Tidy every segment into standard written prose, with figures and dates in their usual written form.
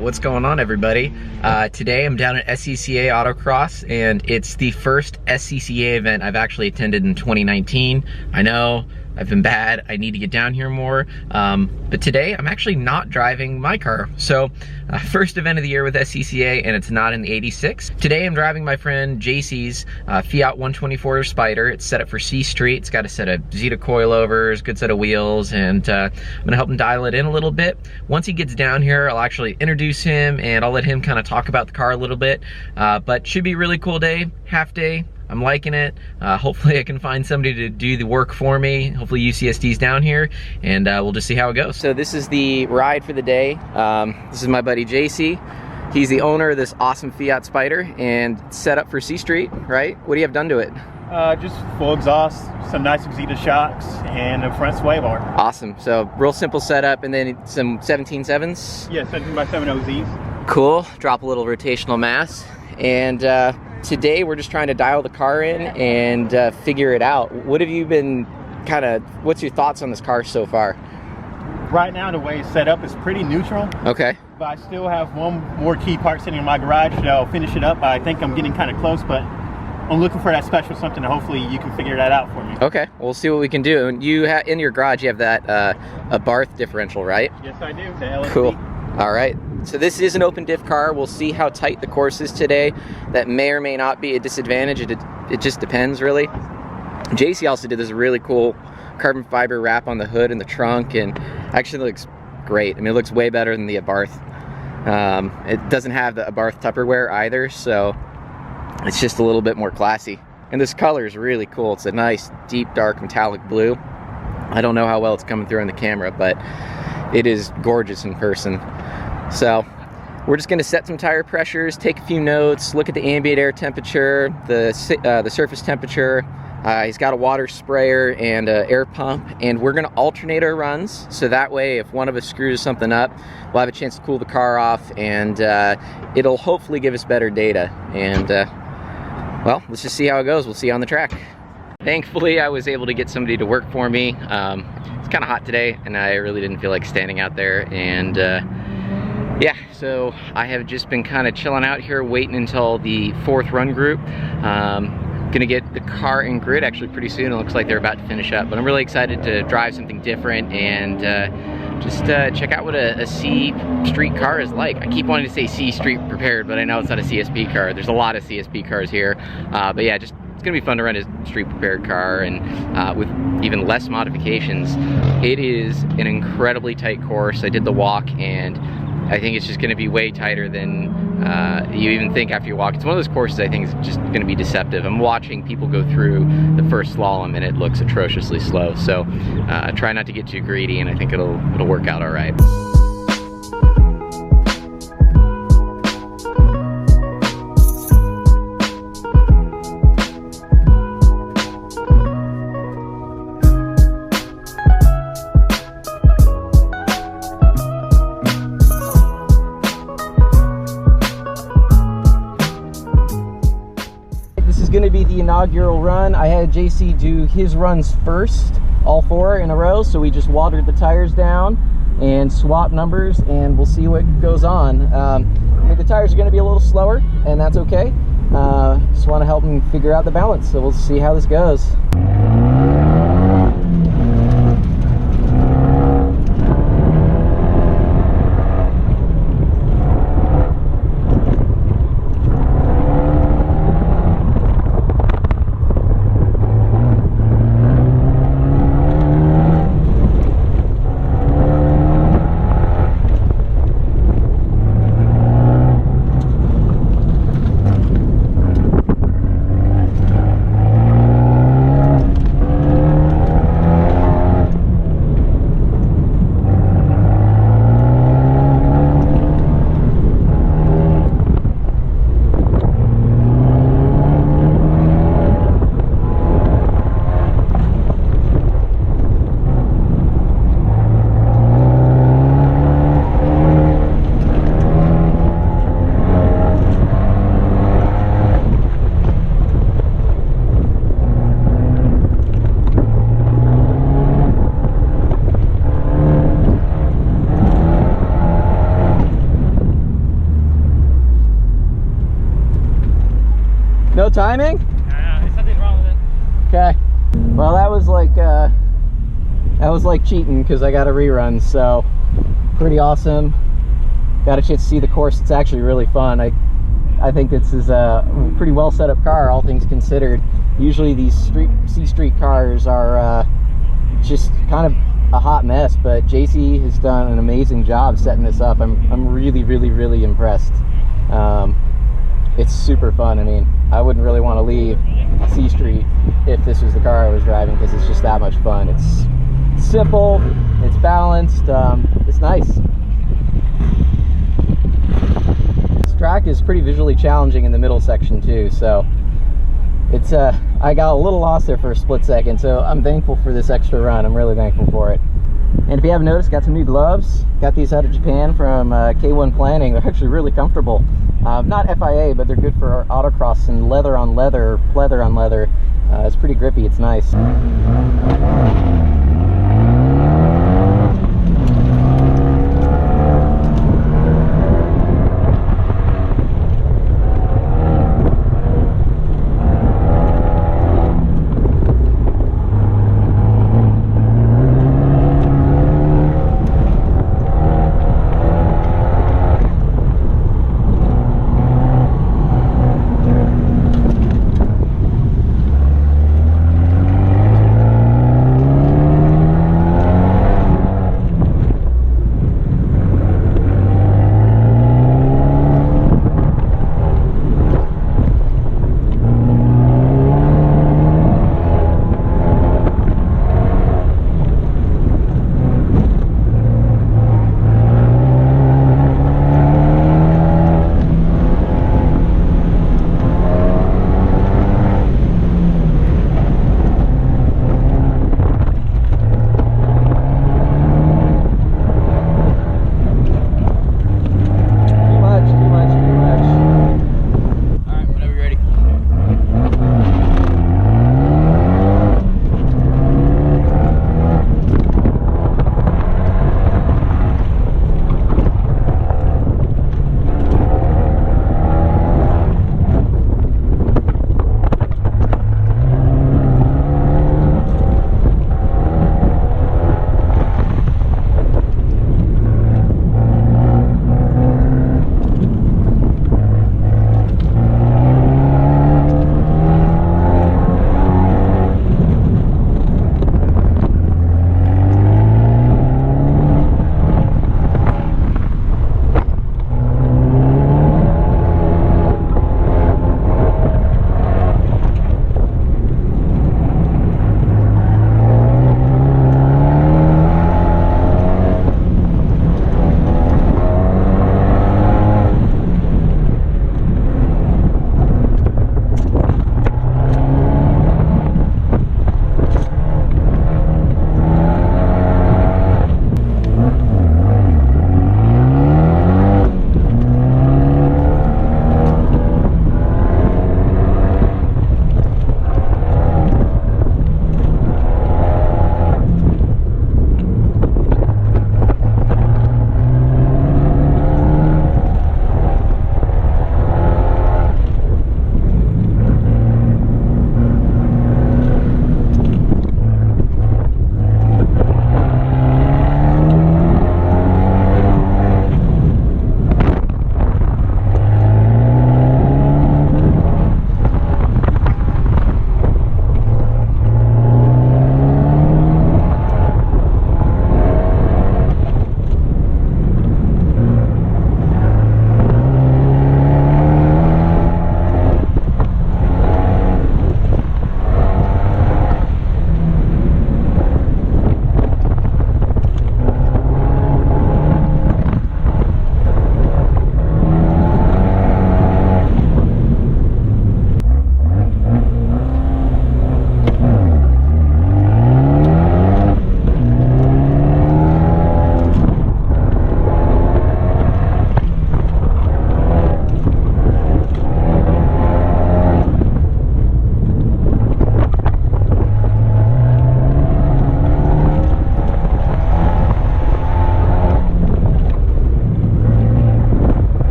What's going on, everybody? Today I'm down at Scca Autocross, and it's the first Scca event I've actually attended in 2019. I know I've been bad, I need to get down here more, but today I'm actually not driving my car. So first event of the year with Scca, and it's not in the 86. Today I'm driving my friend Jacey's Fiat 124 Spider. It's set up for C-Street. It's got a set of Xida coilovers, good set of wheels, and I'm gonna help him dial it in a little bit. Once he gets down here, I'll actually introduce him and I'll let him kind of talk about the car a little bit. But should be a really cool day, half day. I'm liking it. Hopefully I can find somebody to do the work for me. Hopefully UCSD's down here, and we'll just see how it goes. So this is the ride for the day. This is my buddy Jacey. He's the owner of this awesome Fiat Spider, and it's set up for C-Street, right? What do you have done to it? Just full exhaust, some nice Xida shocks, and a front sway bar. Awesome. So real simple setup, and then some 17.7s? Yeah, 17x7 OZs. Cool. Drop a little rotational mass. And today we're just trying to dial the car in and figure it out. What have you been what's your thoughts on this car so far? Right now, the way it's set up is pretty neutral. Okay. But I still have one more key part sitting in my garage, so I'll finish it up. I think I'm getting kind of close, but I'm looking for that special something, and hopefully you can figure that out for me. Okay, we'll see what we can do. And you have in your garage, you have that Abarth Differential, right? Yes, I do. The LSD. Cool. All right. So this is an open diff car. We'll see how tight the course is today. That may or may not be a disadvantage. It just depends, really. Jacey also did this really cool carbon fiber wrap on the hood and the trunk, and actually looks great. I mean, it looks way better than the Abarth. It doesn't have the Abarth Tupperware either, so it's just a little bit more classy. And this color is really cool. It's a nice, deep, dark, metallic blue. I don't know how well it's coming through on the camera, but it is gorgeous in person. So we're just gonna set some tire pressures, take a few notes, look at the ambient air temperature, the surface temperature. He's got a water sprayer and an air pump, and we're gonna alternate our runs, so that way if one of us screws something up, we'll have a chance to cool the car off, and it'll hopefully give us better data. And well, let's just see how it goes. We'll see you on the track. Thankfully, I was able to get somebody to work for me. It's kind of hot today, and I really didn't feel like standing out there, and yeah, so I have just been kind of chilling out here, waiting until the fourth run group. Gonna get the car in grid actually pretty soon. It looks like they're about to finish up, but I'm really excited to drive something different and just check out what a C-Street car is like. I keep wanting to say C-Street prepared, but I know it's not a CSP car. There's a lot of CSP cars here, but yeah, it's gonna be fun to run a street prepared car, and with even less modifications. It is an incredibly tight course. I did the walk, and I think it's just gonna be way tighter than you even think after you walk. It's one of those courses I think is just gonna be deceptive. I'm watching people go through the first slalom, and it looks atrociously slow. So try not to get too greedy, and I think it'll work out all right. Going to be the inaugural run. I had Jacey do his runs first, all 4 in a row, so we just watered the tires down and swap numbers, and we'll see what goes on. I mean, the tires are going to be a little slower, and that's okay. Just want to help him figure out the balance, so we'll see how this goes. No timing? There's something wrong with it. Okay. Well, that was like cheating because I got a rerun, so pretty awesome. Got a chance to see the course. It's actually really fun. I think this is a pretty well set up car, all things considered. Usually these C-Street cars are just kind of a hot mess, but Jacey has done an amazing job setting this up. I'm really impressed. It's super fun. I mean, I wouldn't really want to leave C-Street if this was the car I was driving, because it's just that much fun. It's simple, it's balanced, it's nice. This track is pretty visually challenging in the middle section too, so it's I got a little lost there for a split second, so I'm thankful for this extra run. I'm really thankful for it. And if you haven't noticed, got some new gloves. Got these out of Japan from K1 Planning. They're actually really comfortable. Not FIA, but they're good for autocross, and leather on leather, pleather on leather. It's pretty grippy, it's nice.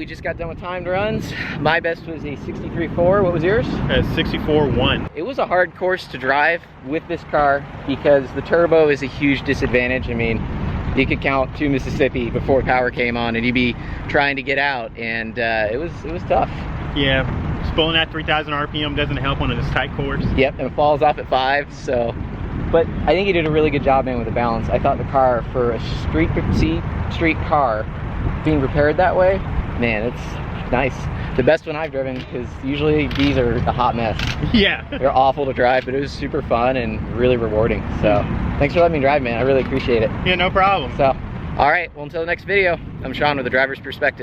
we just got done with timed runs. My best was a 63.4. What was yours? 64.1. It was a hard course to drive with this car because the turbo is a huge disadvantage. I mean, you could count 2 Mississippi before power came on and you'd be trying to get out, and it was tough. Yeah, spooling at 3,000 RPM doesn't help on this tight course. Yep, and it falls off at 5, so. But I think you did a really good job, man, with the balance. I thought the car, for a C-Street car being repaired that way, man, it's nice. The best one I've driven, because usually these are a hot mess. Yeah. They're awful to drive, but it was super fun and really rewarding. So thanks for letting me drive, man. I really appreciate it. Yeah, no problem. So, all right, well, until the next video, I'm Sean with the driver's perspective.